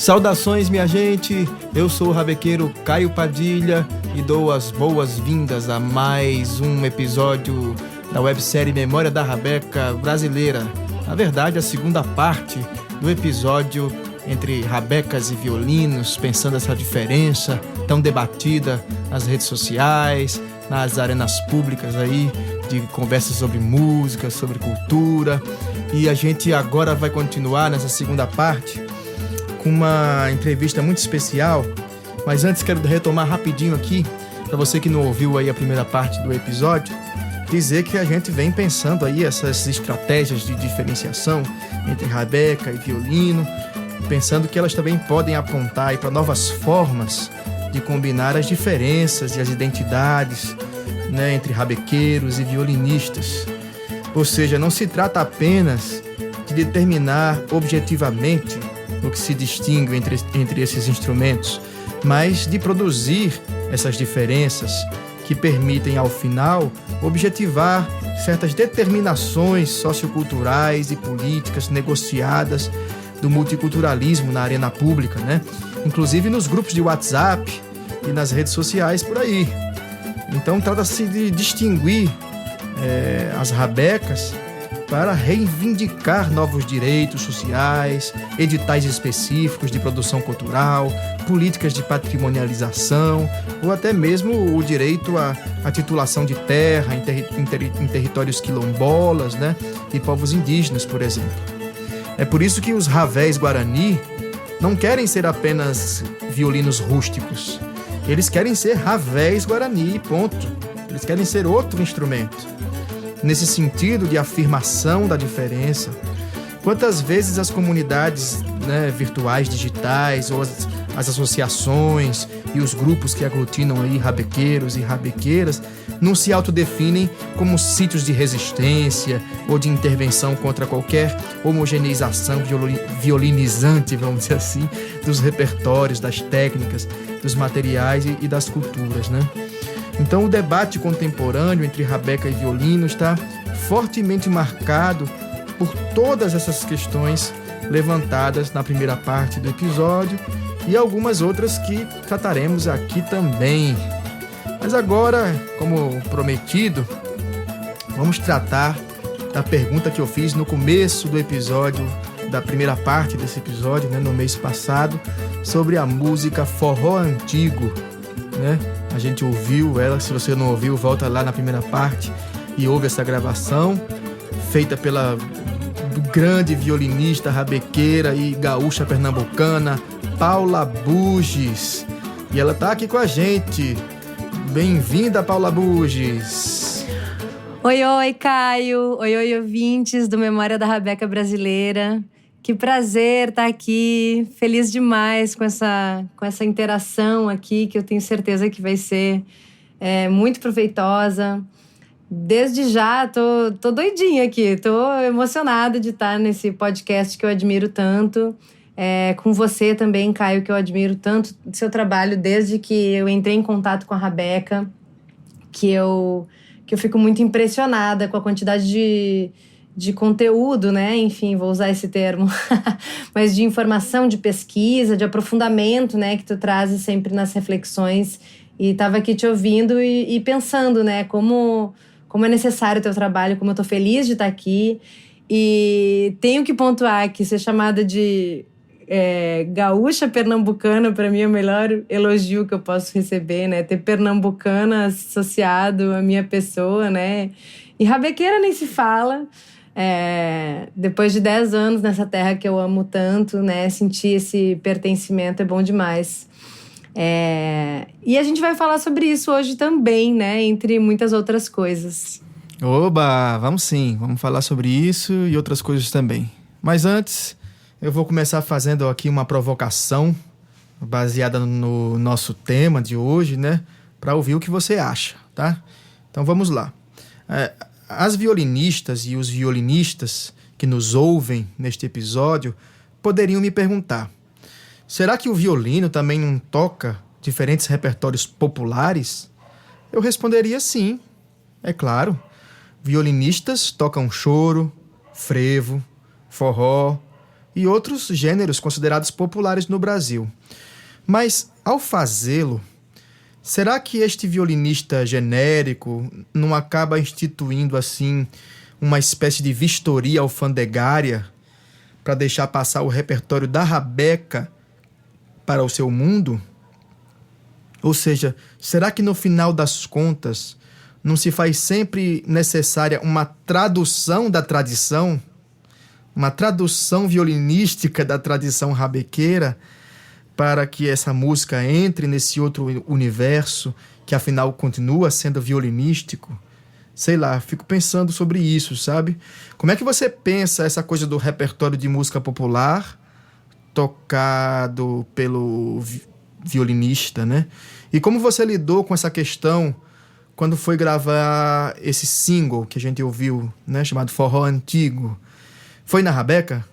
Saudações, minha gente! Eu sou o rabequeiro Caio Padilha e dou as boas-vindas a mais um episódio da websérie Memória da Rabeca Brasileira. Na verdade, a segunda parte do episódio entre rabecas e violinos, pensando essa diferença tão debatida nas redes sociais, nas arenas públicas aí, de conversas sobre música, sobre cultura. E a gente agora vai continuar nessa segunda parte com uma entrevista muito especial, mas antes quero retomar rapidinho aqui, para você que não ouviu aí a primeira parte do episódio, dizer que a gente vem pensando aí essas estratégias de diferenciação entre rabeca e violino, pensando que elas também podem apontar aí para novas formas de combinar as diferenças e as identidades, né, entre rabequeiros e violinistas. Ou seja, não se trata apenas de determinar objetivamente o que se distingue entre esses instrumentos, mas de produzir essas diferenças que permitem, ao final, objetivar certas determinações socioculturais e políticas negociadas do multiculturalismo na arena pública, né? Inclusive nos grupos de WhatsApp e nas redes sociais por aí. Então trata-se de distinguir as rabecas para reivindicar novos direitos sociais, editais específicos de produção cultural, políticas de patrimonialização ou até mesmo o direito à titulação de terra em territórios quilombolas, né, e povos indígenas, por exemplo. É por isso que os ravéis guarani não querem ser apenas violinos rústicos. Eles querem ser ravéis guarani, ponto. Eles querem ser outro instrumento. Nesse sentido de afirmação da diferença, quantas vezes as comunidades, né, virtuais, digitais, ou as associações e os grupos que aglutinam aí rabequeiros e rabequeiras não se autodefinem como sítios de resistência ou de intervenção contra qualquer homogeneização violinizante, vamos dizer assim, dos repertórios, das técnicas, dos materiais e das culturas, né? Então o debate contemporâneo entre rabeca e violino está fortemente marcado por todas essas questões levantadas na primeira parte do episódio e algumas outras que trataremos aqui também. Mas agora, como prometido, vamos tratar da pergunta que eu fiz no começo do episódio, da primeira parte desse episódio, né, no mês passado, sobre a música Forró Antigo, né? A gente ouviu ela, se você não ouviu, volta lá na primeira parte e ouve essa gravação, feita pela grande violinista, rabequeira e gaúcha pernambucana, Paula Buges. E ela tá aqui com a gente. Bem-vinda, Paula Buges. Oi, Caio. Oi, ouvintes do Memória da Rabeca Brasileira. Que prazer estar aqui, feliz demais com essa interação aqui, que eu tenho certeza que vai ser muito proveitosa. Desde já, tô doidinha aqui, tô emocionada de estar nesse podcast que eu admiro tanto. Com você também, Caio, que eu admiro tanto seu trabalho desde que eu entrei em contato com a Rabeca, que eu fico muito impressionada com a quantidade de conteúdo, né? Enfim, vou usar esse termo, mas de informação, de pesquisa, de aprofundamento, né? Que tu trazes sempre nas reflexões. E estava aqui te ouvindo e pensando, né? Como é necessário o teu trabalho, como eu tô feliz de estar aqui. E tenho que pontuar que ser chamada de gaúcha pernambucana, para mim, é o melhor elogio que eu posso receber, né? Ter pernambucana associado à minha pessoa, né? E rabequeira nem se fala. Depois de 10 anos nessa terra que eu amo tanto, né, sentir esse pertencimento é bom demais. E a gente vai falar sobre isso hoje também, né, entre muitas outras coisas. Oba, vamos sim, vamos falar sobre isso e outras coisas também. Mas antes, eu vou começar fazendo aqui uma provocação baseada no nosso tema de hoje, né, para ouvir o que você acha, tá? Então vamos lá. As violinistas e os violinistas que nos ouvem neste episódio poderiam me perguntar: será que o violino também não toca diferentes repertórios populares? Eu responderia sim, é claro. Violinistas tocam choro, frevo, forró, e outros gêneros considerados populares no Brasil. Mas, ao fazê-lo, será que este violinista genérico não acaba instituindo, assim, uma espécie de vistoria alfandegária para deixar passar o repertório da rabeca para o seu mundo? Ou seja, será que no final das contas não se faz sempre necessária uma tradução da tradição? Uma tradução violinística da tradição rabequeira para que essa música entre nesse outro universo que afinal continua sendo violinístico? Sei lá, fico pensando sobre isso, sabe? Como é que você pensa essa coisa do repertório de música popular tocado pelo violinista, né? E como você lidou com essa questão quando foi gravar esse single que a gente ouviu, né? Chamado Forró Antigo. Foi na rabeca?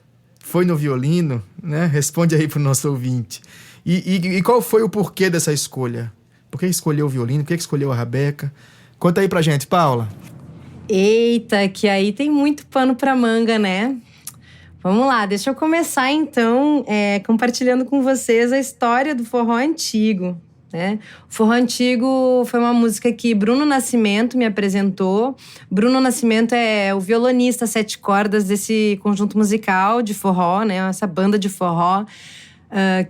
Foi no violino? Né? Responde aí pro nosso ouvinte. E qual foi o porquê dessa escolha? Por que escolheu o violino? Por que escolheu a rabeca? Conta aí pra gente, Paula. Eita, que aí tem muito pano pra manga, né? Vamos lá, deixa eu começar então compartilhando com vocês a história do forró antigo, né? O forró antigo foi uma música que Bruno Nascimento me apresentou. Bruno Nascimento é o violonista 7 cordas desse conjunto musical de forró, né? Essa banda de forró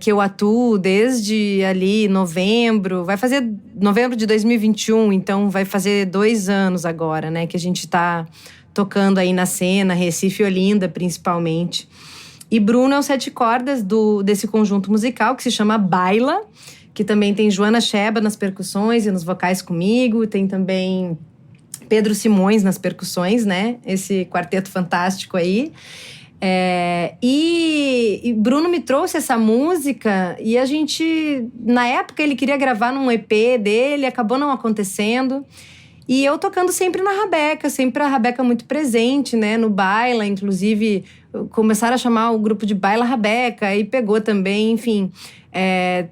que eu atuo desde ali novembro. Vai fazer novembro de 2021, então vai fazer 2 anos agora, né? Que a gente tá tocando aí na cena, Recife e Olinda, principalmente. E Bruno é o 7 cordas desse conjunto musical que se chama Baila, que também tem Joana Sheba nas percussões e nos vocais comigo, tem também Pedro Simões nas percussões, né? Esse quarteto fantástico aí. E Bruno me trouxe essa música e a gente, na época, ele queria gravar num EP dele, acabou não acontecendo. E eu tocando sempre na rabeca, sempre a rabeca muito presente, né? No Baila, inclusive, começaram a chamar o grupo de Baila Rabeca, e pegou também, enfim.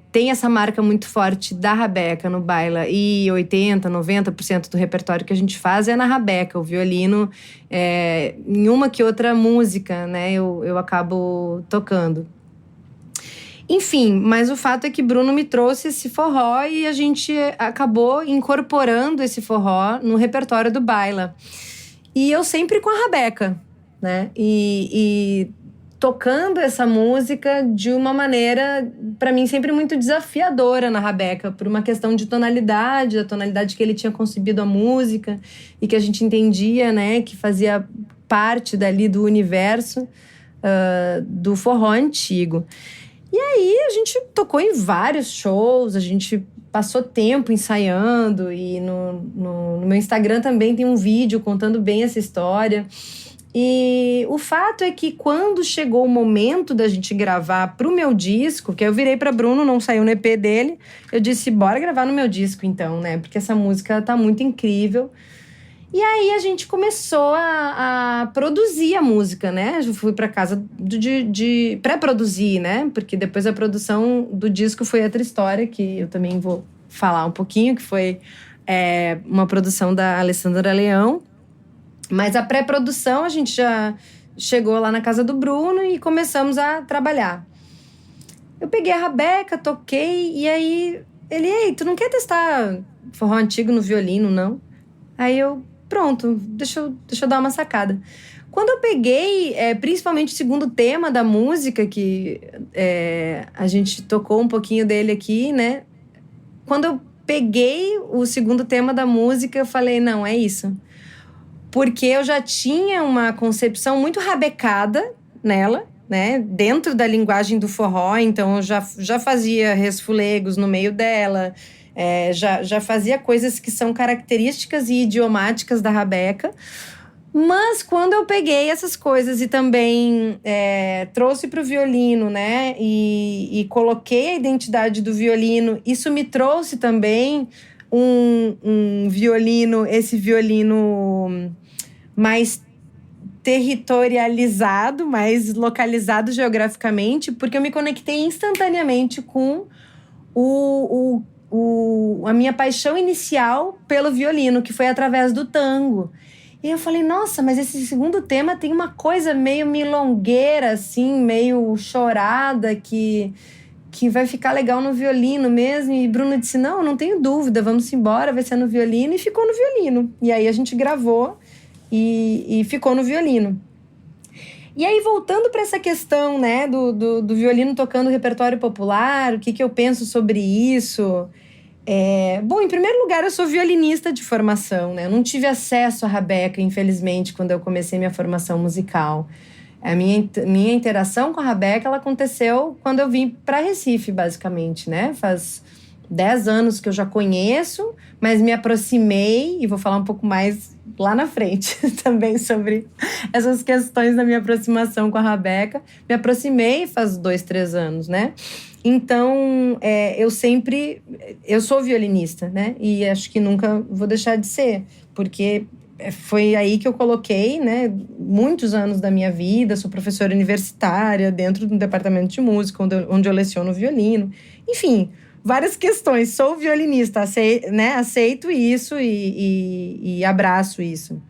Tem essa marca muito forte da rabeca no Baila, e 80%, 90% do repertório que a gente faz é na rabeca. O violino, em uma que outra música, né? Eu acabo tocando. Enfim, mas o fato é que Bruno me trouxe esse forró e a gente acabou incorporando esse forró no repertório do Baila. E eu sempre com a rabeca, né? E tocando essa música de uma maneira, para mim, sempre muito desafiadora na rabeca, por uma questão de tonalidade, a tonalidade que ele tinha concebido a música e que a gente entendia, né? Que fazia parte dali do universo do forró antigo. E aí a gente tocou em vários shows, a gente passou tempo ensaiando, e no meu Instagram também tem um vídeo contando bem essa história. E o fato é que quando chegou o momento da gente gravar pro meu disco, que eu virei pra Bruno, não saiu no EP dele, eu disse, bora gravar no meu disco então, né? Porque essa música tá muito incrível. E aí a gente começou a produzir a música, né? Eu fui pra casa de pré-produzir, né? Porque depois a produção do disco foi outra história, que eu também vou falar um pouquinho, que foi uma produção da Alessandra Leão. Mas a pré-produção a gente já chegou lá na casa do Bruno e começamos a trabalhar. Eu peguei a rabeca, toquei, e aí ele, ei, tu não quer testar forró antigo no violino, não? Aí eu, pronto, deixa eu dar uma sacada. Quando eu peguei, principalmente o segundo tema da música, que a gente tocou um pouquinho dele aqui, né? Quando eu peguei o segundo tema da música, eu falei, não, é isso. Porque eu já tinha uma concepção muito rabecada nela, né? Dentro da linguagem do forró, então eu já fazia resfulegos no meio dela, já fazia coisas que são características e idiomáticas da rabeca. Mas quando eu peguei essas coisas e também trouxe para o violino, né? E coloquei a identidade do violino, isso me trouxe também um violino, esse violino mais territorializado, mais localizado geograficamente, porque eu me conectei instantaneamente com a minha paixão inicial pelo violino, que foi através do tango. E eu falei, nossa, mas esse segundo tema tem uma coisa meio milongueira, assim, meio chorada, que vai ficar legal no violino mesmo. E Bruno disse, não tenho dúvida, vamos embora, vai ser no violino. E ficou no violino. E aí a gente gravou e ficou no violino. E aí, voltando para essa questão, né, do violino tocando repertório popular, o que eu penso sobre isso? Bom, em primeiro lugar, eu sou violinista de formação, né? Eu não tive acesso à Rabeca, infelizmente, quando eu comecei minha formação musical. A minha interação com a Rabeca, ela aconteceu quando eu vim para Recife, basicamente, né? Faz 10 anos que eu já conheço, mas me aproximei, e vou falar um pouco mais lá na frente também sobre essas questões da minha aproximação com a Rabeca. Me aproximei faz 2, 3 anos, né? Então, eu sou violinista, né? E acho que nunca vou deixar de ser, porque foi aí que eu coloquei, né, muitos anos da minha vida. Sou professora universitária dentro do departamento de música, onde eu leciono violino. Enfim, várias questões. Sou violinista, aceito isso e abraço isso.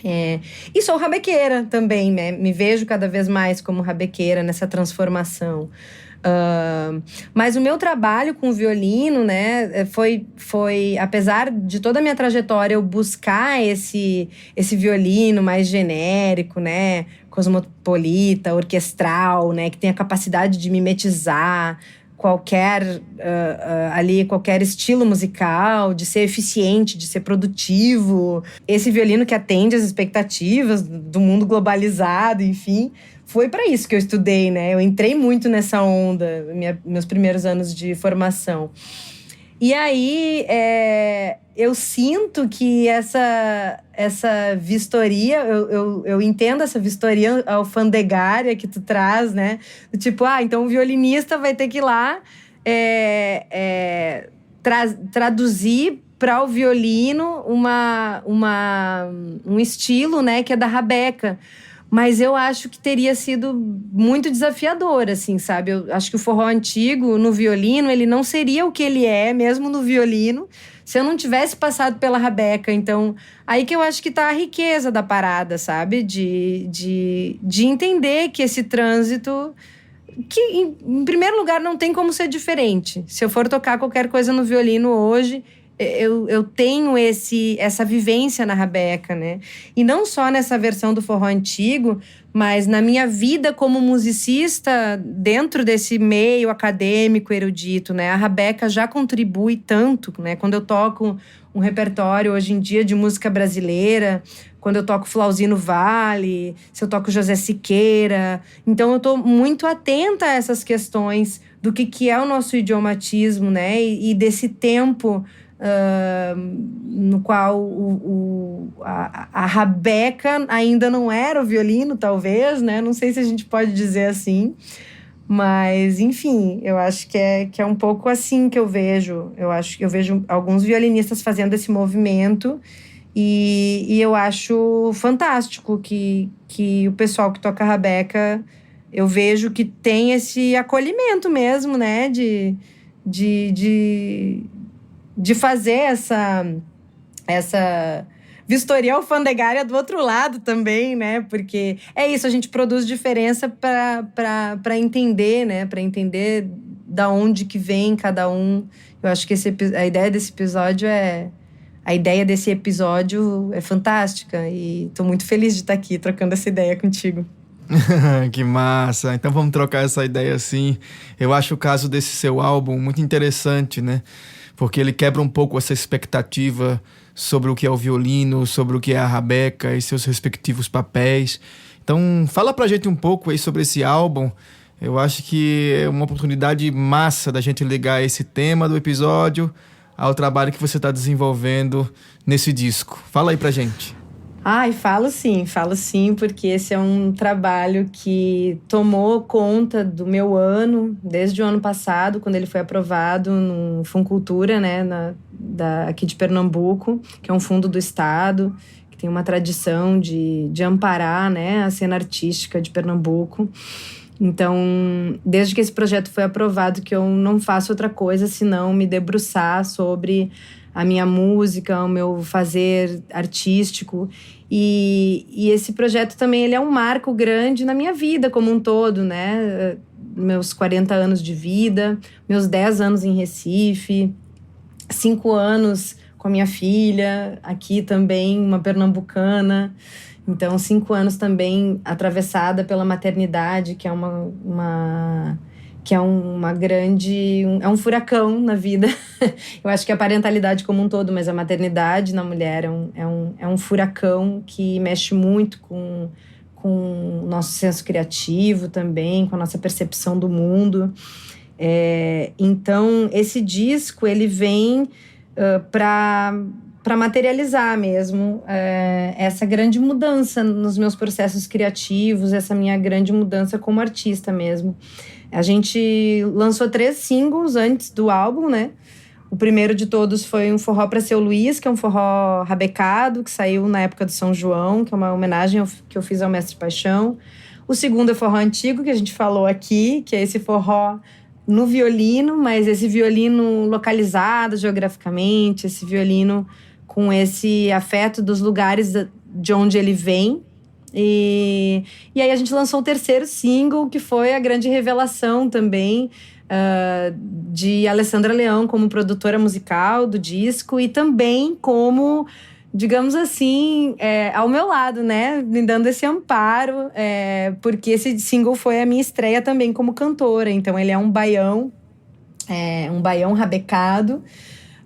E sou rabequeira também, né? Me vejo cada vez mais como rabequeira nessa transformação. Mas o meu trabalho com o violino, né, foi apesar de toda a minha trajetória eu buscar esse violino mais genérico, né, cosmopolita, orquestral, né, que tem a capacidade de mimetizar qualquer estilo musical, de ser eficiente, de ser produtivo. Esse violino que atende às expectativas do mundo globalizado, enfim. Foi para isso que eu estudei, né? Eu entrei muito nessa onda, meus primeiros anos de formação. E aí, eu sinto que essa vistoria, eu entendo essa vistoria alfandegária que tu traz, né? Tipo, então o violinista vai ter que ir lá traduzir para o violino um estilo, né, que é da Rabeca. Mas eu acho que teria sido muito desafiador, assim, sabe? Eu acho que o forró antigo, no violino, ele não seria o que ele é, mesmo no violino, se eu não tivesse passado pela Rabeca. Então, aí que eu acho que tá a riqueza da parada, sabe? De entender que esse trânsito, que em primeiro lugar não tem como ser diferente. Se eu for tocar qualquer coisa no violino hoje, eu tenho essa vivência na Rabeca, né? E não só nessa versão do forró antigo, mas na minha vida como musicista, dentro desse meio acadêmico, erudito, né? A Rabeca já contribui tanto, né? Quando eu toco um repertório hoje em dia de música brasileira, quando eu toco Flauzino Vale, se eu toco José Siqueira. Então, eu estou muito atenta a essas questões do que é o nosso idiomatismo, né? E desse tempo no qual a Rabeca ainda não era o violino, talvez, né? Não sei se a gente pode dizer assim. Mas, enfim, eu acho que é um pouco assim que eu vejo. Eu vejo alguns violinistas fazendo esse movimento e eu acho fantástico que o pessoal que toca Rabeca, eu vejo que tem esse acolhimento mesmo, né? De fazer essa vistoria alfandegária do outro lado também, né? Porque é isso, a gente produz diferença para entender, né? Para entender da onde que vem cada um. Eu acho que a ideia desse episódio é fantástica e tô muito feliz de estar aqui trocando essa ideia contigo. Que massa! Então vamos trocar essa ideia assim. Eu acho o caso desse seu álbum muito interessante, né? Porque ele quebra um pouco essa expectativa sobre o que é o violino, sobre o que é a Rabeca e seus respectivos papéis. Então, fala pra gente um pouco aí sobre esse álbum. Eu acho que é uma oportunidade massa da gente ligar esse tema do episódio ao trabalho que você está desenvolvendo nesse disco. Fala aí pra gente. Falo sim, porque esse é um trabalho que tomou conta do meu ano, desde o ano passado, quando ele foi aprovado no Funcultura, né, aqui de Pernambuco, que é um fundo do Estado, que tem uma tradição de amparar, né, a cena artística de Pernambuco. Então, desde que esse projeto foi aprovado, que eu não faço outra coisa senão me debruçar sobre a minha música, o meu fazer artístico. E esse projeto também ele é um marco grande na minha vida como um todo, né? Meus 40 anos de vida, meus 10 anos em Recife, 5 anos com a minha filha, aqui também, uma pernambucana. Então, 5 anos também atravessada pela maternidade, que é uma grande... é um furacão na vida. Eu acho que a parentalidade como um todo, mas a maternidade na mulher é um furacão que mexe muito com o nosso senso criativo também, com a nossa percepção do mundo. Então, esse disco, ele vem para materializar mesmo essa grande mudança nos meus processos criativos, essa minha grande mudança como artista mesmo. A gente lançou 3 singles antes do álbum, né? O primeiro de todos foi um Forró Pra Seu Luiz, que é um forró rabecado, que saiu na época do São João, que é uma homenagem que eu fiz ao Mestre Paixão. O segundo é Forró Antigo, que a gente falou aqui, que é esse forró no violino, mas esse violino localizado geograficamente, esse violino com esse afeto dos lugares de onde ele vem. E aí a gente lançou o terceiro single, que foi a grande revelação também de Alessandra Leão como produtora musical do disco e também como, digamos assim, ao meu lado, né? Me dando esse amparo, porque esse single foi a minha estreia também como cantora. Então ele é um baião rabecado,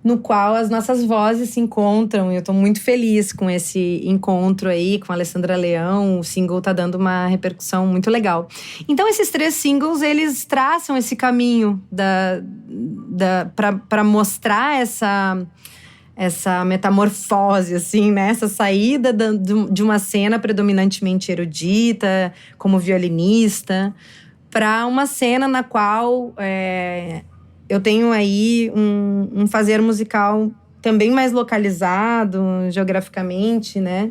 no qual as nossas vozes se encontram. E eu tô muito feliz com esse encontro aí com a Alessandra Leão. O single tá dando uma repercussão muito legal. Então, esses 3 singles, eles traçam esse caminho para mostrar essa metamorfose, assim, né? Essa saída de uma cena predominantemente erudita, como violinista, para uma cena na qual eu tenho aí um fazer musical também mais localizado geograficamente, né?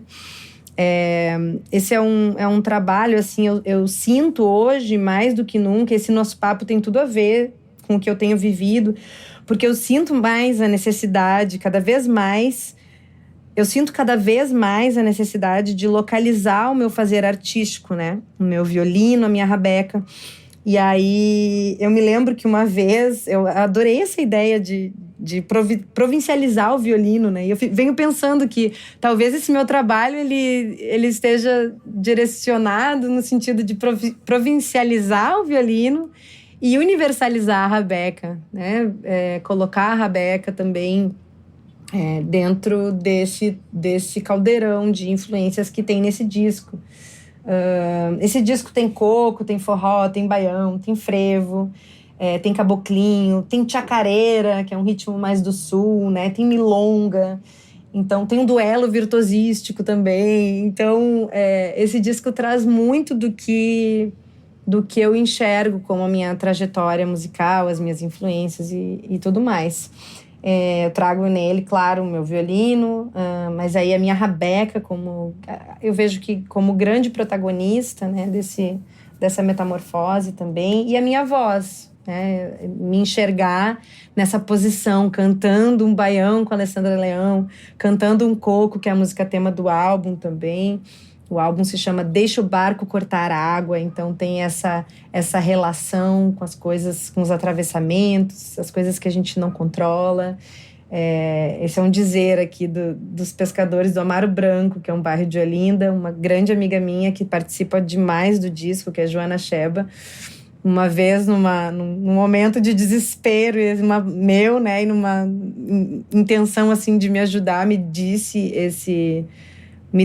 Esse é um trabalho, assim, eu sinto hoje, mais do que nunca, esse nosso papo tem tudo a ver com o que eu tenho vivido, porque eu sinto mais a necessidade, cada vez mais a necessidade de localizar o meu fazer artístico, né? O meu violino, a minha rabeca. E aí, eu me lembro que uma vez, eu adorei essa ideia de provincializar o violino, né? E eu venho pensando que talvez esse meu trabalho, ele esteja direcionado no sentido de provincializar o violino e universalizar a rabeca, né? Colocar a rabeca também dentro desse caldeirão de influências que tem nesse disco. Esse disco tem coco, tem forró, tem baião, tem frevo, tem caboclinho, tem chacareira, que é um ritmo mais do sul, né? Tem milonga, então tem um duelo virtuosístico também. Então, esse disco traz muito do que eu enxergo como a minha trajetória musical, as minhas influências e tudo mais. Eu trago nele, claro, o meu violino, mas aí a minha rabeca, eu vejo que como grande protagonista, né, dessa metamorfose também, e a minha voz, né, me enxergar nessa posição, cantando um baião com a Alessandra Leão, cantando um coco, que é a música tema do álbum também. O álbum se chama Deixa o Barco Cortar a Água, então tem essa relação com as coisas, com os atravessamentos, as coisas que a gente não controla. Esse é um dizer aqui dos pescadores do Amaro Branco, que é um bairro de Olinda, uma grande amiga minha que participa demais do disco, que é a Joana Sheba. Uma vez, num momento de desespero meu, né, e numa intenção assim, de me ajudar, me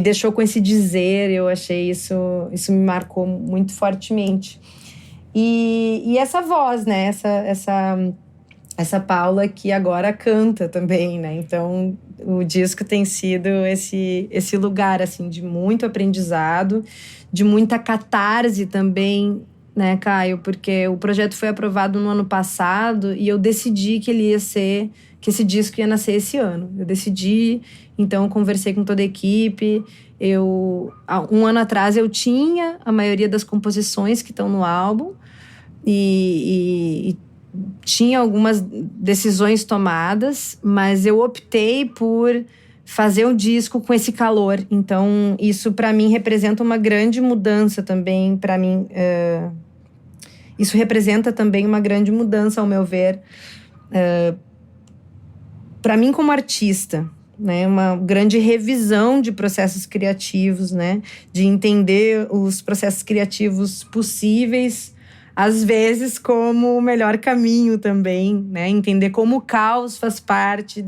deixou com esse dizer. Eu achei isso me marcou muito fortemente. E essa voz, né? Essa Paula que agora canta também, né? Então, o disco tem sido esse lugar, assim, de muito aprendizado, de muita catarse também, né, Caio? Porque o projeto foi aprovado no ano passado e eu decidi que esse disco ia nascer esse ano. Eu decidi, então eu conversei com toda a equipe. Um ano atrás eu tinha a maioria das composições que estão no álbum e tinha algumas decisões tomadas, mas eu optei por fazer um disco com esse calor. Então, isso para mim representa uma grande mudança também. Para mim, isso representa também uma grande mudança, ao meu ver, para mim como artista, né? Uma grande revisão de processos criativos, né? De entender os processos criativos possíveis, às vezes como o melhor caminho também, né? Entender como o caos faz parte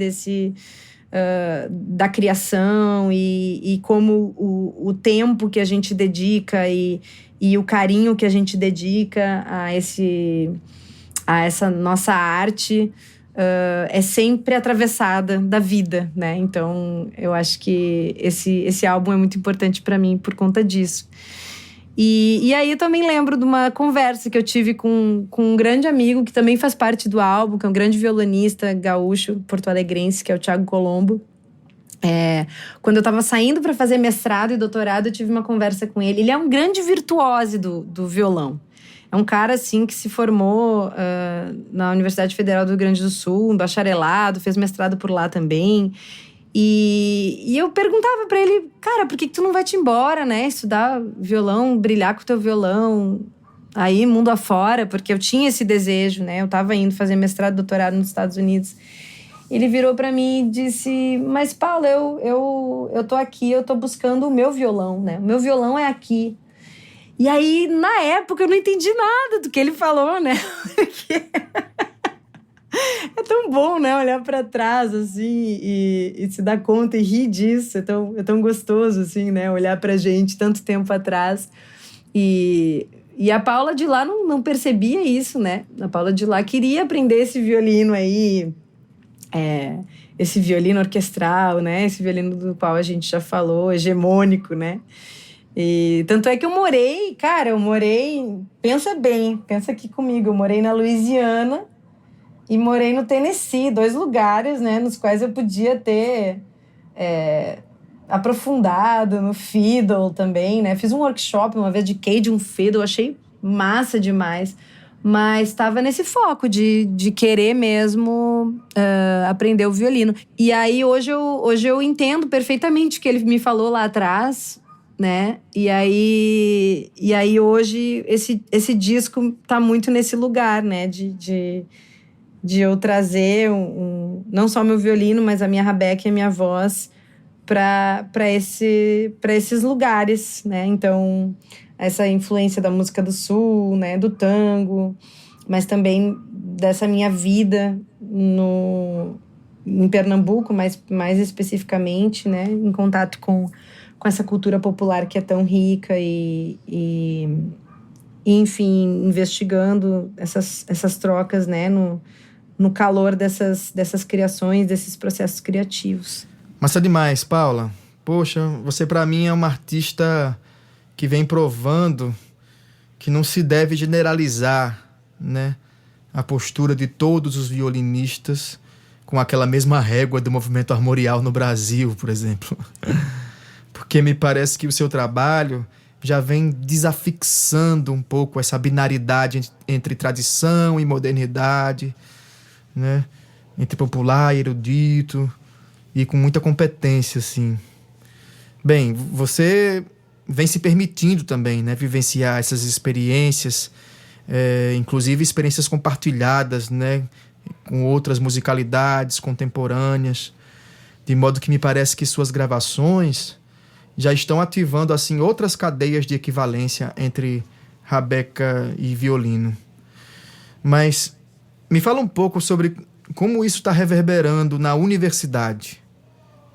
da criação e como o tempo que a gente dedica e o carinho que a gente dedica a essa nossa arte é sempre atravessada da vida, né? Então, eu acho que esse álbum é muito importante para mim por conta disso. E aí eu também lembro de uma conversa que eu tive com um grande amigo que também faz parte do álbum, que é um grande violonista gaúcho, porto-alegrense, que é o Thiago Colombo. Quando eu estava saindo para fazer mestrado e doutorado, eu tive uma conversa com ele. Ele é um grande virtuose do violão. É um cara, assim, que se formou na Universidade Federal do Rio Grande do Sul, um bacharelado, fez mestrado por lá também. E eu perguntava pra ele, cara, por que tu não vai te embora, né? Estudar violão, brilhar com o teu violão, aí mundo afora, porque eu tinha esse desejo, né? Eu tava indo fazer mestrado e doutorado nos Estados Unidos. Ele virou pra mim e disse, mas Paula, eu tô aqui, eu tô buscando o meu violão, né? O meu violão é aqui. E aí, na época, eu não entendi nada do que ele falou, né? Porque é tão bom, né? Olhar pra trás, assim, e se dar conta e rir disso. É tão gostoso, assim, né? Olhar pra gente tanto tempo atrás. E a Paula de lá não percebia isso, né? A Paula de lá queria aprender esse violino aí, esse violino orquestral, né? Esse violino do qual a gente já falou, hegemônico, né? E tanto é que eu morei, pensa bem, pensa aqui comigo, eu morei na Louisiana e morei no Tennessee, 2 lugares, né, nos quais eu podia ter aprofundado no fiddle também, né, fiz um workshop uma vez de Cajun fiddle, achei massa demais, mas estava nesse foco de querer mesmo aprender o violino. E aí hoje eu entendo perfeitamente o que ele me falou lá atrás, né? E aí hoje esse disco tá muito nesse lugar, né? De eu trazer não só meu violino, mas a minha rabeca e a minha voz para esses lugares, né? Então, essa influência da música do Sul, né? Do tango, mas também dessa minha vida em Pernambuco, mais especificamente, né? Em contato com essa cultura popular que é tão rica e enfim, investigando essas trocas, né, no calor dessas criações, desses processos criativos. Massa demais, Paula. Poxa, você pra mim é uma artista que vem provando que não se deve generalizar, né, a postura de todos os violinistas com aquela mesma régua do movimento armorial no Brasil, por exemplo. Porque me parece que o seu trabalho já vem desafixando um pouco essa binaridade entre tradição e modernidade, né? Entre popular e erudito, e com muita competência, assim. Bem, você vem se permitindo também, né, vivenciar essas experiências, inclusive experiências compartilhadas, né, com outras musicalidades contemporâneas, de modo que me parece que suas gravações já estão ativando assim outras cadeias de equivalência entre rabeca e violino. Mas me fala um pouco sobre como isso está reverberando na universidade,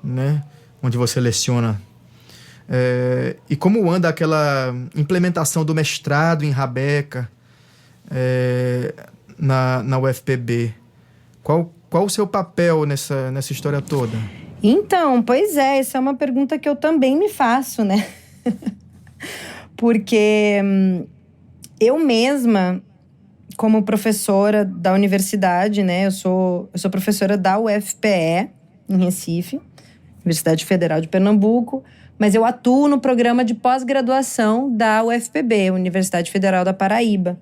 né, onde você leciona, e como anda aquela implementação do mestrado em rabeca na UFPB. Qual o seu papel nessa história toda? Então, pois essa é uma pergunta que eu também me faço, né? Porque eu mesma, como professora da universidade, né? Eu sou professora da UFPE, em Recife, Universidade Federal de Pernambuco, mas eu atuo no programa de pós-graduação da UFPB, Universidade Federal da Paraíba.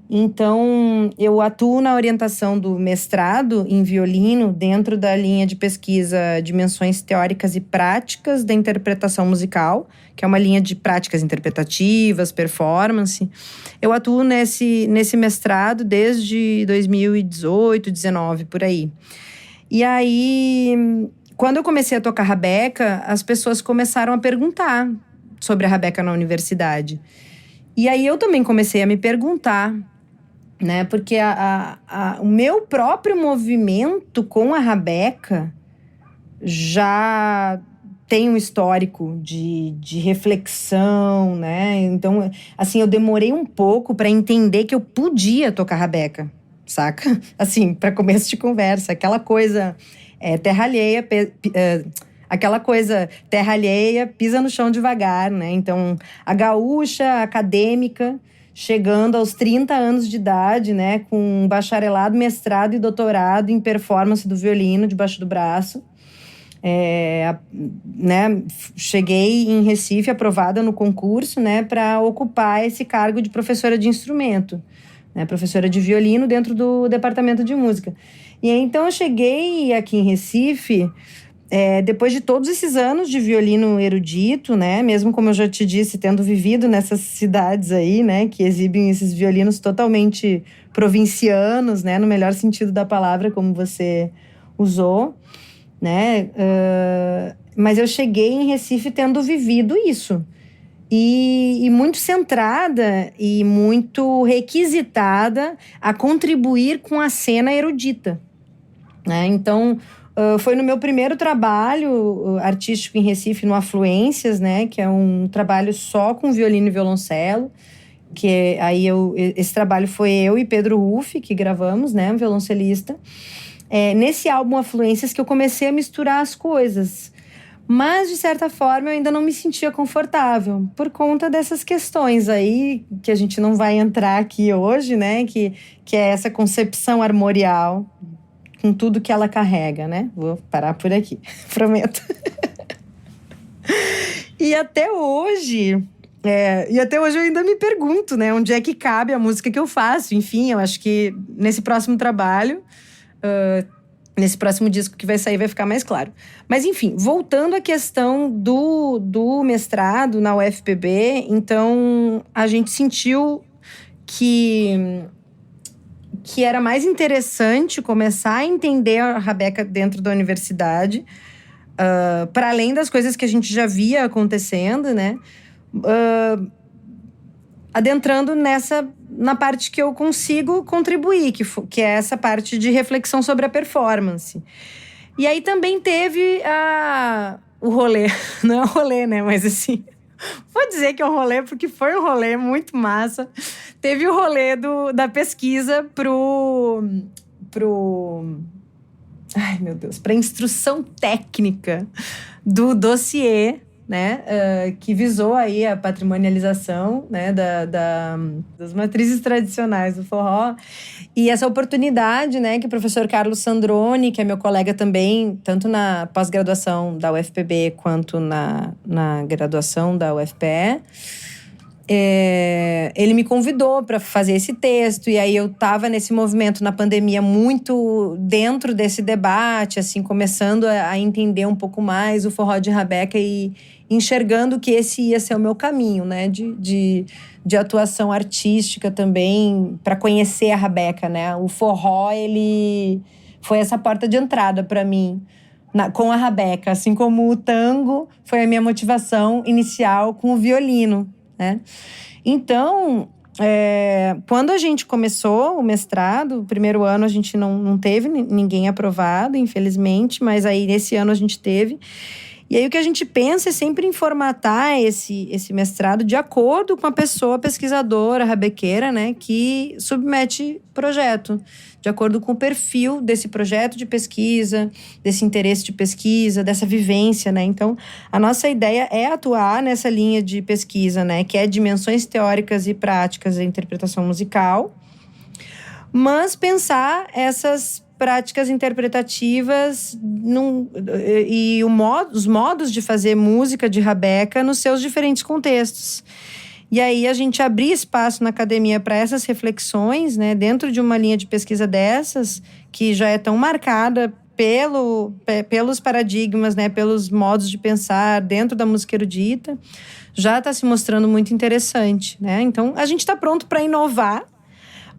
Então, eu atuo na orientação do mestrado em violino dentro da linha de pesquisa Dimensões Teóricas e Práticas da Interpretação Musical, que é uma linha de práticas interpretativas, performance. Eu atuo nesse mestrado desde 2018, 2019, por aí. E aí, quando eu comecei a tocar rabeca, as pessoas começaram a perguntar sobre a rabeca na universidade. E aí eu também comecei a me perguntar, né? Porque o meu próprio movimento com a rabeca já tem um histórico de reflexão, né? Então, assim, eu demorei um pouco para entender que eu podia tocar rabeca, saca? Assim, para começo de conversa, aquela coisa terra alheia, aquela coisa terra alheia, pisa no chão devagar, né? Então, a gaúcha acadêmica chegando aos 30 anos de idade, né, com bacharelado, mestrado e doutorado em performance do violino debaixo do braço. Né, cheguei em Recife, aprovada no concurso, né, para ocupar esse cargo de professora de instrumento, né, professora de violino dentro do departamento de música. E aí, então eu cheguei aqui em Recife, depois de todos esses anos de violino erudito, né? Mesmo como eu já te disse, tendo vivido nessas cidades aí, né? Que exibem esses violinos totalmente provincianos, né? No melhor sentido da palavra, como você usou, né? Mas eu cheguei em Recife tendo vivido isso. E muito centrada e muito requisitada a contribuir com a cena erudita, né? Então, foi no meu primeiro trabalho artístico em Recife, no Afluências, né? Que é um trabalho só com violino e violoncelo. Esse trabalho foi eu e Pedro Ruffi que gravamos, né? Um violoncelista. Nesse álbum Afluências que eu comecei a misturar as coisas. Mas, de certa forma, eu ainda não me sentia confortável. Por conta dessas questões aí, que a gente não vai entrar aqui hoje, né? Que é essa concepção armorial, com tudo que ela carrega, né? Vou parar por aqui, prometo. E até hoje eu ainda me pergunto, né? Onde é que cabe a música que eu faço? Enfim, eu acho que nesse próximo trabalho, nesse próximo disco que vai sair, vai ficar mais claro. Mas, enfim, voltando à questão do mestrado na UFPB, então a gente sentiu que era mais interessante começar a entender a rabeca dentro da universidade, para além das coisas que a gente já via acontecendo, né? Adentrando na parte que eu consigo contribuir, que é essa parte de reflexão sobre a performance. E aí também teve o rolê, não é um rolê, né? Mas assim, vou dizer que é um rolê porque foi um rolê muito massa. Teve o rolê da pesquisa ai, meu Deus, para instrução técnica do dossiê, né, que visou aí a patrimonialização, né, das matrizes tradicionais do forró. E essa oportunidade, né, que o professor Carlos Sandroni, que é meu colega também, tanto na pós-graduação da UFPB quanto na graduação da UFPE, ele me convidou para fazer esse texto, e aí eu estava nesse movimento na pandemia muito dentro desse debate, assim, começando a entender um pouco mais o forró de rabeca e enxergando que esse ia ser o meu caminho, né, de atuação artística também, para conhecer a rabeca, né? O forró, ele foi essa porta de entrada para mim com a rabeca, assim como o tango foi a minha motivação inicial com o violino, né? Então, quando a gente começou o mestrado, o primeiro ano a gente não teve ninguém aprovado, infelizmente, mas aí nesse ano a gente teve. E aí o que a gente pensa é sempre em formatar esse mestrado de acordo com a pessoa pesquisadora, rabequeira, né, que submete projeto, de acordo com o perfil desse projeto de pesquisa, desse interesse de pesquisa, dessa vivência, né? Então, a nossa ideia é atuar nessa linha de pesquisa, né, que é dimensões teóricas e práticas da interpretação musical, mas pensar essas práticas interpretativas os modos de fazer música de rabeca nos seus diferentes contextos. E aí a gente abrir espaço na academia para essas reflexões, né, dentro de uma linha de pesquisa dessas, que já é tão marcada pelos paradigmas, né, pelos modos de pensar dentro da música erudita, já está se mostrando muito interessante, né? Então, a gente está pronto para inovar,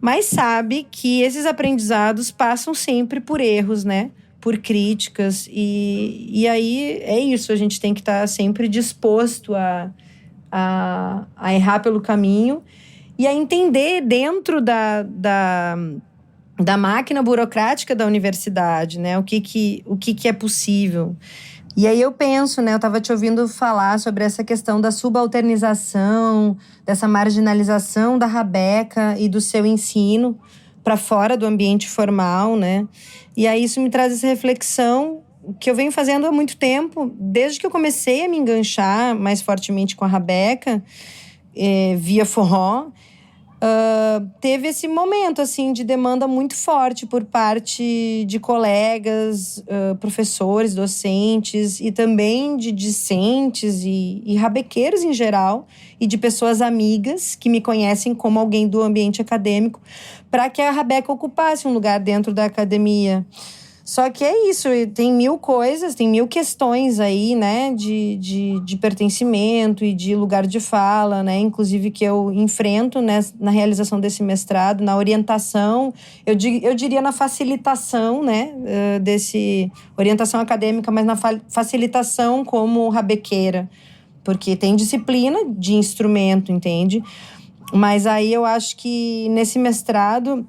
mas sabe que esses aprendizados passam sempre por erros, né? Por críticas. E aí é isso, a gente tem que estar sempre disposto a errar pelo caminho e a entender dentro da máquina burocrática da universidade, né? O que é possível. E aí eu penso, né? Eu estava te ouvindo falar sobre essa questão da subalternização, dessa marginalização da Rabeca e do seu ensino para fora do ambiente formal, né? E aí isso me traz essa reflexão que eu venho fazendo há muito tempo, desde que eu comecei a me enganchar mais fortemente com a Rabeca, via forró. Teve esse momento assim de demanda muito forte por parte de colegas, professores, docentes e também de discentes e rabequeiros em geral e de pessoas amigas que me conhecem como alguém do ambiente acadêmico para que a Rabeca ocupasse um lugar dentro da academia. Só que é isso, tem 1000 coisas, tem 1000 questões aí, né, de pertencimento e de lugar de fala, né, inclusive que eu enfrento, né, na realização desse mestrado, na orientação, eu diria na facilitação, né, desse orientação acadêmica, mas na facilitação como rabequeira, porque tem disciplina de instrumento, entende? Mas aí eu acho que nesse mestrado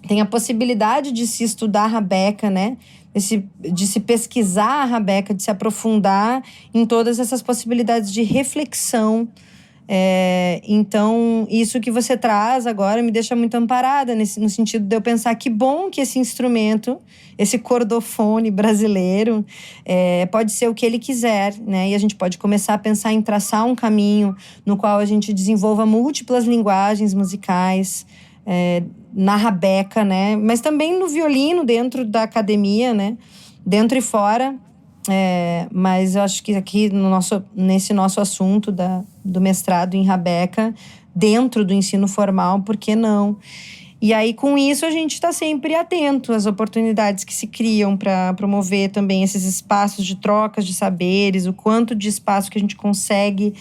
tem a possibilidade de se estudar a Rabeca, né? De se pesquisar a Rabeca, de se aprofundar em todas essas possibilidades de reflexão. Então, isso que você traz agora me deixa muito amparada, no sentido de eu pensar que bom que esse instrumento, esse cordofone brasileiro, pode ser o que ele quiser, né? E a gente pode começar a pensar em traçar um caminho no qual a gente desenvolva múltiplas linguagens musicais, na Rabeca, né? Mas também no violino dentro da academia, né? Dentro e fora. Mas eu acho que aqui nesse nosso assunto do mestrado em Rabeca, dentro do ensino formal, por que não? E aí, com isso, a gente está sempre atento às oportunidades que se criam para promover também esses espaços de trocas de saberes, o quanto de espaço que a gente consegue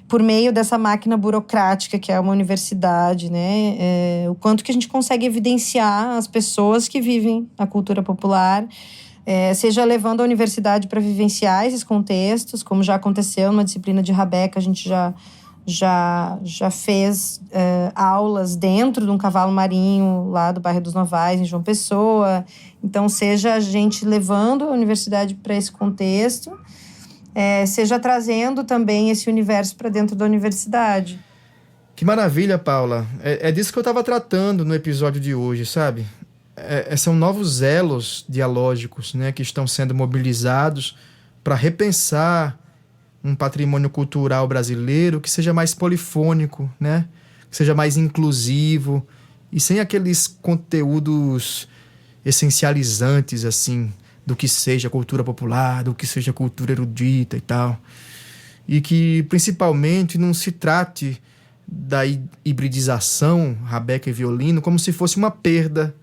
por meio dessa máquina burocrática que é uma universidade, né? O quanto que a gente consegue evidenciar as pessoas que vivem a cultura popular, seja levando a universidade para vivenciar esses contextos, como já aconteceu numa disciplina de Rabeca, a gente já fez aulas dentro de um cavalo marinho lá do bairro dos Novais, em João Pessoa. Então, seja a gente levando a universidade para esse contexto, seja trazendo também esse universo para dentro da universidade. Que maravilha, Paula. É disso que eu estava tratando no episódio de hoje, sabe? São novos elos dialógicos, né, que estão sendo mobilizados para repensar um patrimônio cultural brasileiro que seja mais polifônico, né? Que seja mais inclusivo e sem aqueles conteúdos essencializantes, assim, do que seja cultura popular, do que seja cultura erudita e tal. E que, principalmente, não se trate da hibridização Rabeca e violino como se fosse uma perda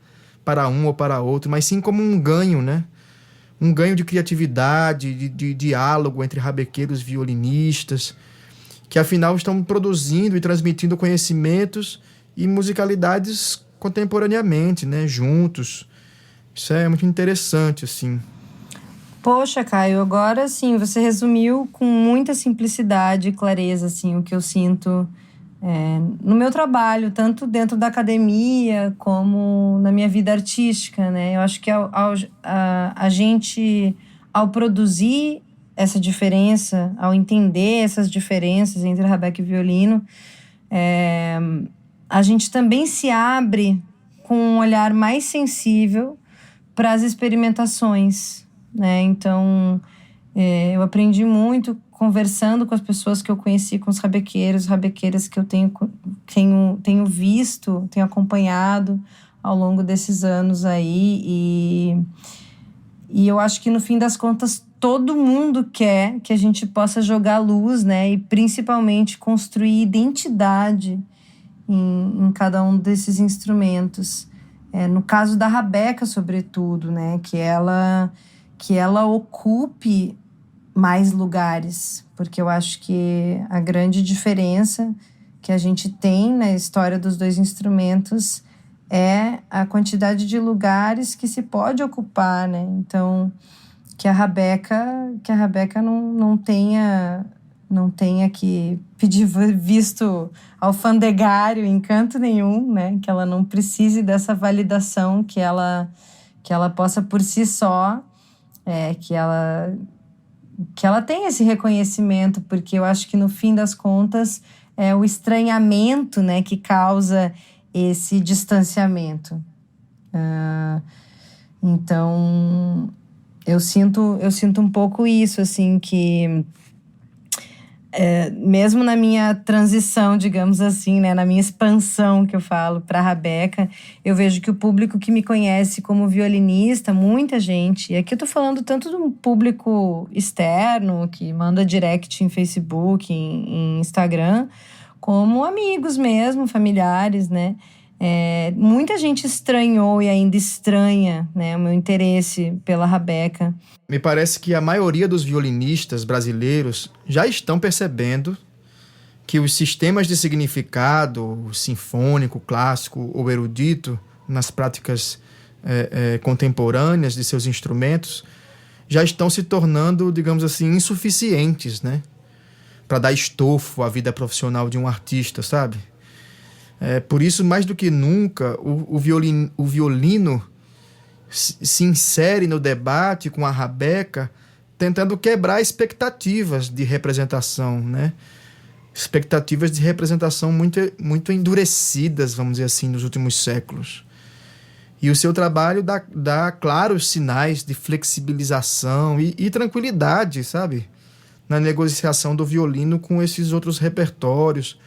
para um ou para outro, mas sim como um ganho, né? Um ganho de criatividade, de diálogo entre rabequeiros e violinistas, que afinal estão produzindo e transmitindo conhecimentos e musicalidades contemporaneamente, né? Juntos. Isso é muito interessante, assim. Poxa, Caio, agora sim, você resumiu com muita simplicidade e clareza, assim, o que eu sinto no meu trabalho, tanto dentro da academia como na minha vida artística, né? Eu acho que a gente, ao produzir essa diferença, ao entender essas diferenças entre Rabeca e violino, a gente também se abre com um olhar mais sensível para as experimentações, né? Então, eu aprendi muito conversando com as pessoas que eu conheci, com os rabequeiras que eu tenho visto, tenho acompanhado ao longo desses anos aí. E eu acho que, no fim das contas, todo mundo quer que a gente possa jogar luz, né? E principalmente construir identidade em cada um desses instrumentos. No caso da rabeca, sobretudo, né? Que ela ocupe mais lugares. Porque eu acho que a grande diferença que a gente tem na história dos dois instrumentos é a quantidade de lugares que se pode ocupar, né? Então, que a rabeca não tenha que pedir visto alfandegário em canto nenhum, né? Que ela não precise dessa validação, que ela possa por si só, que ela tenha esse reconhecimento, porque eu acho que, no fim das contas, é o estranhamento, né, que causa esse distanciamento. Então, eu sinto um pouco isso, assim, que mesmo na minha transição, digamos assim, né, na minha expansão que eu falo para a rabeca, eu vejo que o público que me conhece como violinista, muita gente, e aqui eu tô falando tanto de um público externo, que manda direct em Facebook, em Instagram, como amigos mesmo, familiares, né? Muita gente estranhou e ainda estranha, né, o meu interesse pela rabeca. Me parece que a maioria dos violinistas brasileiros já estão percebendo que os sistemas de significado, sinfônico, clássico ou erudito, nas práticas contemporâneas de seus instrumentos, já estão se tornando, digamos assim, insuficientes, né, para dar estofo à vida profissional de um artista, sabe? Por isso, mais do que nunca, o violino se insere no debate com a rabeca, tentando quebrar expectativas de representação, né? Expectativas de representação muito, muito endurecidas, vamos dizer assim, nos últimos séculos. E o seu trabalho dá claros sinais de flexibilização e tranquilidade, sabe? Na negociação do violino com esses outros repertórios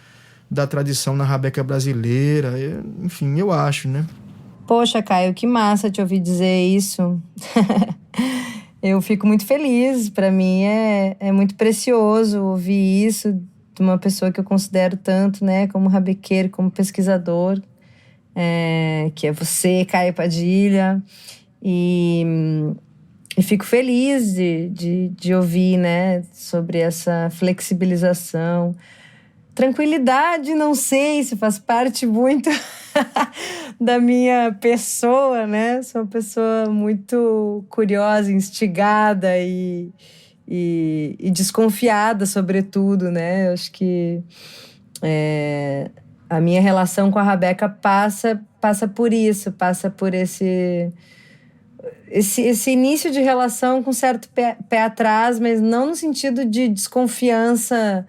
da tradição na rabeca brasileira. Enfim, eu acho, né? Poxa, Caio, que massa te ouvir dizer isso. Eu fico muito feliz. Para mim é muito precioso ouvir isso de uma pessoa que eu considero tanto, né, como rabequeiro, como pesquisador, que é você, Caio Padilha. E fico feliz de ouvir, né, sobre essa flexibilização. Tranquilidade, não sei se faz parte muito da minha pessoa, né? Sou uma pessoa muito curiosa, instigada e desconfiada, sobretudo, né? Eu acho que a minha relação com a rabeca passa por isso, passa por esse início de relação com certo pé atrás, mas não no sentido de desconfiança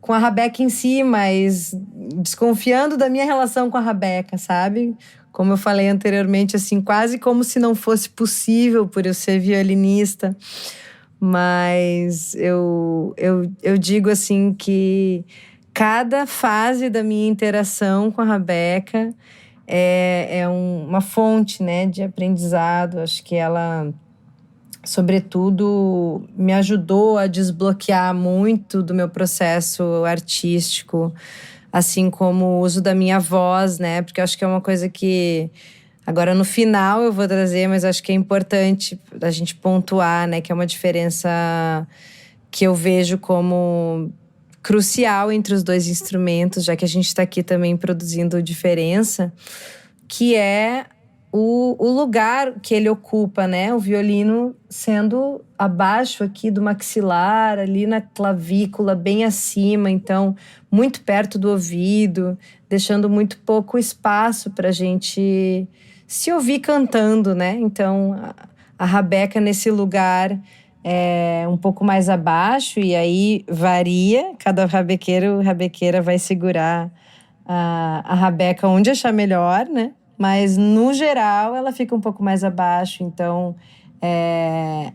com a rabeca em si, mas desconfiando da minha relação com a rabeca, sabe? Como eu falei anteriormente, assim, quase como se não fosse possível por eu ser violinista. Mas eu digo, assim, que cada fase da minha interação com a rabeca é uma fonte, né, de aprendizado. Acho que ela, sobretudo, me ajudou a desbloquear muito do meu processo artístico, assim como o uso da minha voz, né? Porque eu acho que é uma coisa que agora no final eu vou trazer, mas acho que é importante a gente pontuar, né? Que é uma diferença que eu vejo como crucial entre os dois instrumentos, já que a gente está aqui também produzindo diferença, que é o lugar que ele ocupa, né? O violino sendo abaixo aqui do maxilar, ali na clavícula, bem acima, então muito perto do ouvido, deixando muito pouco espaço para a gente se ouvir cantando, né? Então a rabeca nesse lugar é um pouco mais abaixo, e aí varia, cada rabequeira vai segurar a rabeca onde achar melhor, né? Mas, no geral, ela fica um pouco mais abaixo. Então,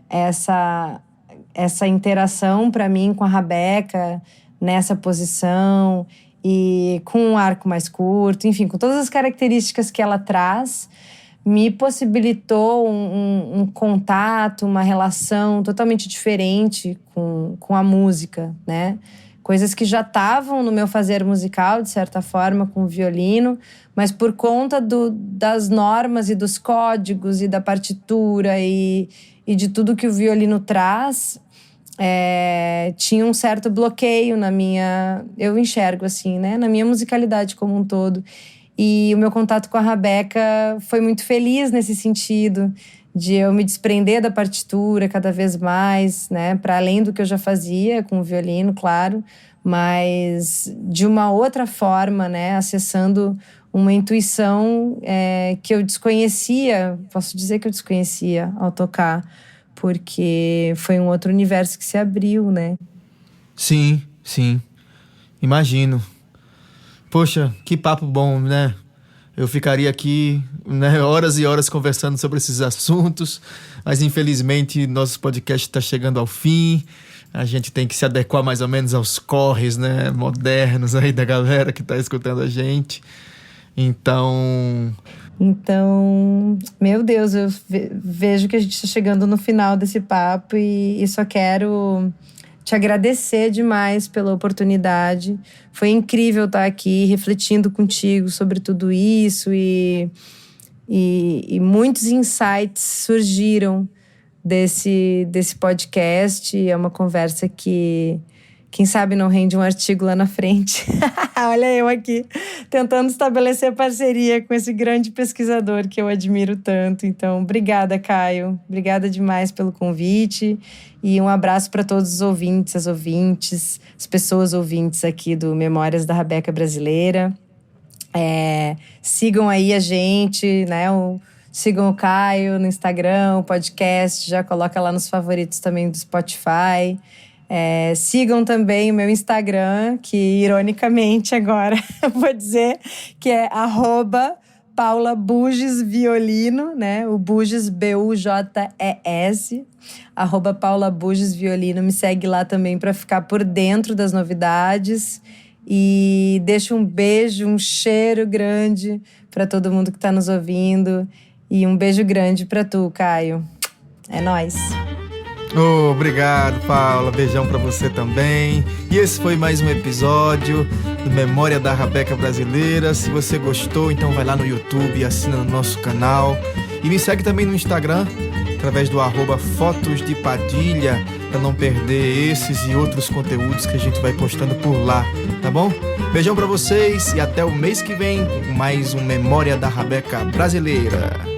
essa interação, para mim, com a rabeca, nessa posição, e com um arco mais curto, enfim, com todas as características que ela traz, me possibilitou um contato, uma relação totalmente diferente com a música, né? Coisas que já estavam no meu fazer musical, de certa forma, com o violino, mas por conta das normas e dos códigos e da partitura e de tudo que o violino traz, tinha um certo bloqueio na minha... Eu enxergo assim, né? Na minha musicalidade como um todo. E o meu contato com a Rabeca foi muito feliz nesse sentido, de eu me desprender da partitura cada vez mais, né? Para além do que eu já fazia com o violino, claro, mas de uma outra forma, né? Acessando uma intuição que eu desconhecia, posso dizer que eu desconhecia ao tocar, porque foi um outro universo que se abriu, né? Sim, sim. Imagino. Poxa, que papo bom, né? Eu ficaria aqui, né, horas e horas conversando sobre esses assuntos, mas infelizmente nosso podcast está chegando ao fim. A gente tem que se adequar mais ou menos aos corres, né, modernos aí da galera que está escutando a gente. Então, meu Deus, eu vejo que a gente está chegando no final desse papo e só quero te agradecer demais pela oportunidade. Foi incrível estar aqui refletindo contigo sobre tudo isso e muitos insights surgiram desse podcast. É uma conversa que, quem sabe, não rende um artigo lá na frente. Olha eu aqui, tentando estabelecer parceria com esse grande pesquisador que eu admiro tanto. Então, obrigada, Caio. Obrigada demais pelo convite. E um abraço para todos os ouvintes, as pessoas ouvintes aqui do Memórias da Rabeca Brasileira. Sigam aí a gente, né? Sigam o Caio no Instagram, o podcast, já coloca lá nos favoritos também do Spotify. Sigam também o meu Instagram, que ironicamente agora vou dizer que é @PaulaBugesViolino, né? O Buges, BUJES, @PaulaBugesViolino. Me segue lá também para ficar por dentro das novidades. E deixo um beijo, um cheiro grande para todo mundo que está nos ouvindo. E um beijo grande para tu, Caio. É nóis. Obrigado, Paula. Beijão pra você também. E esse foi mais um episódio do Memória da Rabeca Brasileira. Se você gostou, então vai lá no YouTube e assina no nosso canal. E me segue também no Instagram, através do @FotosDePadilha, pra não perder esses e outros conteúdos que a gente vai postando por lá, tá bom? Beijão pra vocês e até o mês que vem com mais um Memória da Rabeca Brasileira.